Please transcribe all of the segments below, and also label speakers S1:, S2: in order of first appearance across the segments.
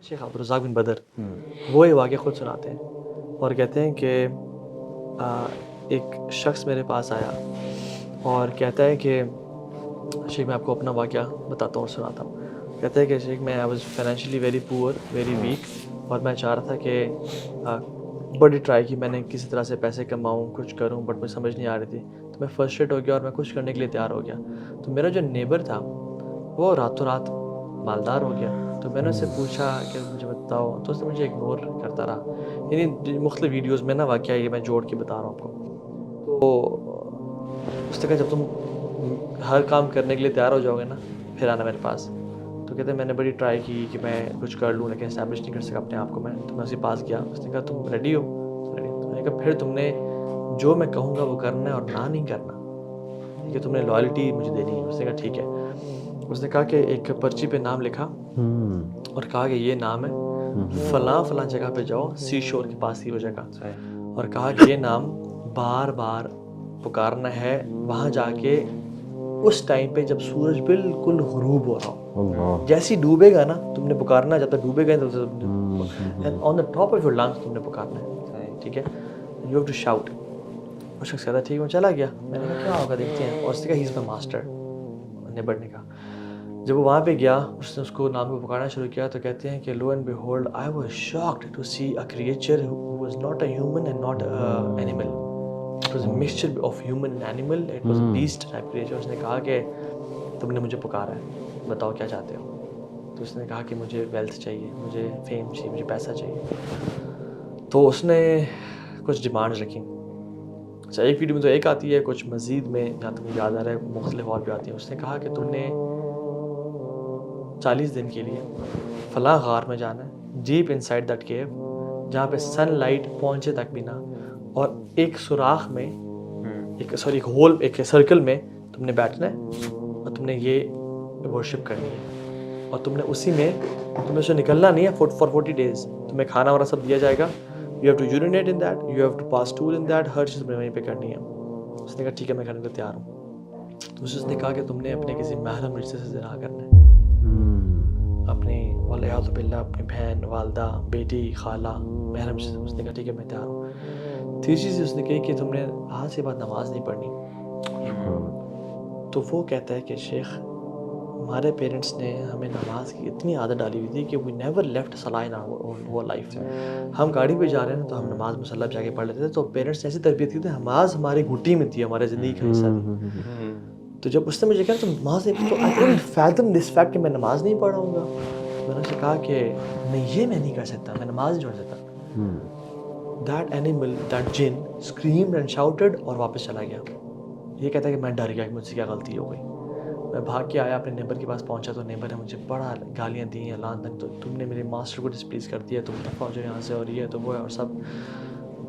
S1: शेख अब्दुर्रज़ाक बिन बदर वो ये वाक़या ख़ुद सुनाते हैं और कहते हैं कि एक शख्स मेरे पास आया और कहता है कि शेख मैं आपको अपना वाक़या बताता हूँ और सुनाता हूँ। कहता है कि शेख मैं I was financially very poor, very weak और मैं चाह रहा था कि बड़ी ट्राई की मैंने किसी तरह से पैसे कमाऊँ, कुछ करूँ, बट मुझे समझ नहीं आ रही थी। तो मैं फ्रस्ट्रेट हो गया और मैं कुछ करने के लिए तैयार हो गया। तो मेरा जो नेबर था वो रातों रात मालदार हो गया। तो मैंने उससे पूछा कि मुझे बताओ, तो उसने मुझे इग्नोर करता रहा। यानी मुख्तलिफ वीडियोज़ में ना वाक़या ये मैं जोड़ के बता रहा हूँ आपको। तो उसने कहा जब तुम हर काम करने के लिए तैयार हो जाओगे ना फिर आना मेरे पास। तो कहते मैंने बड़ी ट्राई की कि मैं कुछ कर लूँ लेकिन इस्टेब्लिश नहीं कर सका अपने आप को मैं। तो मैं उसके पास गया, उसने कहा तुम रेडी हो? रेडी। तो मैंने कहा फिर तुमने जो मैं कहूँगा वो करना है और ना नहीं करना, ठीक है? तुमने लॉयल्टी मुझे देनी है। उसने कहा ठीक है। उसने कहा कि एक पर्ची पे नाम लिखा और कहा कि ये नाम है, फ़लाँ फ़लाँ जगह पे जाओ, सी शोर के पास थी वो जगह, और कहा कि ये नाम बार बार पुकारना है वहाँ जाके उस टाइम पे जब सूरज बिल्कुल ग़ुरूब हो रहा हो। जैसे ही डूबेगा ना तुमने पुकारना, जब तक डूबेगा तो and on the top of your lungs तुमने पुकारना है, ठीक है? You have to shout. वो शख्स कहता ठीक है, मैं चला गया। मैंने कहा क्या होगा देखते हैं। और उसने कहा he is my master, neighbour ने कहा। जब वो वहाँ पे गया उसने उसको नाम पे पुकारना शुरू किया तो कहते हैं कि lo and behold I was shocked to see a creature who was not a human and not an animal. It was a mixture of human and animal. It was a beast type creature. उसने कहा कि तुमने मुझे पुकारा है, बताओ क्या चाहते हो? तो उसने कहा कि मुझे वेल्थ चाहिए, मुझे फेम चाहिए, मुझे पैसा चाहिए। तो उसने कुछ डिमांड्स रखी। अच्छा, एक वीडियो में तो एक आती है, कुछ मज़ीद में जहाँ तक मुझे याद आ रहा है मुख्तलिफ और भी आती है। उसने कहा कि तुमने 40 दिन के लिए फलां गार में जाना है, डीप इनसाइड दैट केव, जहाँ पे सनलाइट पहुँचे तक भी ना, और एक सुराख में एक होल, एक सर्कल में तुमने बैठना है और तुमने ये वर्शिप करनी है और तुमने उसी में तुम्हें से निकलना नहीं है फॉर 40 डेज़। तुम्हें खाना वाना सब दिया जाएगा। You have to urinate in that, you have to pass stool in that, हर चीज़ तुम्हें वहीं पे करनी है। उसने कहा ठीक है मैं करने को तैयार हूँ। तो उसने कहा कि तुमने अपने किसी महरम रिश्ते से ज़िना करना है, अपनी वलियाज़ुबिल्लाह अपनी बहन, वालदा, बेटी, खाला, महरम से। उसने कहा ठीक है मैं तैयार हूँ। तीसरी चीज़ उसने कही कि तुमने आज के बाद नमाज नहीं पढ़नी। तो वो कहता है कि शेख हमारे पेरेंट्स ने हमें नमाज की इतनी आदत डाली हुई थी कि वी नेवर लेफ्ट सलाह इन आवर लाइफ। हम गाड़ी पे जा रहे हैं तो हम नमाज मुसल्ला पे जाके पढ़ लेते थे। तो पेरेंट्स ने ऐसी तरबियत की थी, नमाज हमारी घुट्टी में थी, हमारे ज़िंदगी का हिस्सा थी। तो जब उसने मुझे कहा तुम नमाज नहीं, तो I couldn't fathom this fact कि मैं नमाज नहीं पढ़ाऊँगा। मैंने उससे कहा कि नहीं, ये मैं नहीं कर सकता, मैं नमाज नहीं छोड़ सकता। दैट एनिमल, दैट जिन स्क्रीम्ड एंड शाउटेड और वापस चला गया। ये कहता है कि मैं डर गया कि मुझसे क्या गलती हो गई। मैं भाग के आया, अपने नेबर के पास पहुंचा तो नेबर ने मुझे बड़ा गालियाँ दी हैं, लान तक, तो तुमने मेरे मास्टर को डिस्प्लीज़ कर दिया, तुम दफ़ा हो जाओ यहाँ से, और ये तो वो है और सब।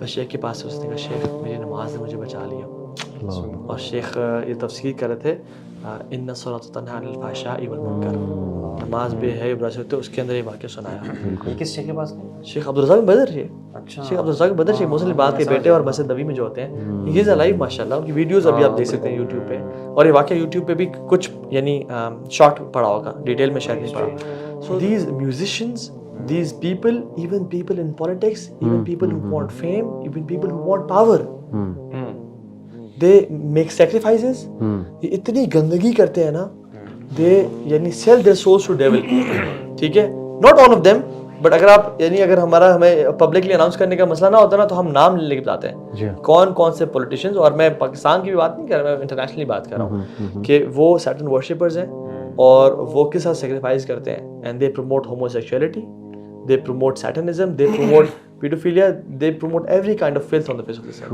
S1: बस शेख के पास से उसने कहा शेख मेरी नमाज ने मुझे बचा लिया। और शेख ये तफसीर कर रहे थे इन्ना सलात तन्हा अनिल फ़हशाई वल मुनकर, नमाज बेहया बुराई से होते, उसके अंदर ये वाक़या सुनाया।
S2: ये किस शेख के पास गए?
S1: शेख अब्दुर्रज़ाक बिन बदर। ये
S2: अच्छा,
S1: शेख अब्दुर्रज़ाक बिन बदर शेख मोहसिन बाद के बेटे और मस्जिद नबी में जो होते हैं, ये लाइव माशाल्लाह उनकी वीडियोस अभी आप देख सकते हैं यूट्यूब पे। और ये वाक़या यूट्यूब पे भी कुछ यानी शॉर्ट पड़ा होगा, डिटेल में शायद नहीं पड़ा। So these musicians, these people, even people in politics, even people who want fame, even people who want power, they make sacrifices. ये इतनी गंदगी करते हैं ना, they यानी sell their souls to devil, ठीक है? Not all of them, but अगर आप यानी अगर हमें पब्लिकली अनाउंस करने का मसला ना होता ना तो हम नाम लेके बताते हैं कौन कौन से पॉलिटिशियंस। और मैं पाकिस्तान की भी बात नहीं कर रहा, मैं इंटरनेशनली बात कर रहा हूँ कि वो सैटन वर्शिपर्स हैं और वो किस साथ सेक्रीफाइस करते हैं। And they promote homosexuality, they promote satanism, they promote pedophilia, they promote every kind of filth on the face of this earth.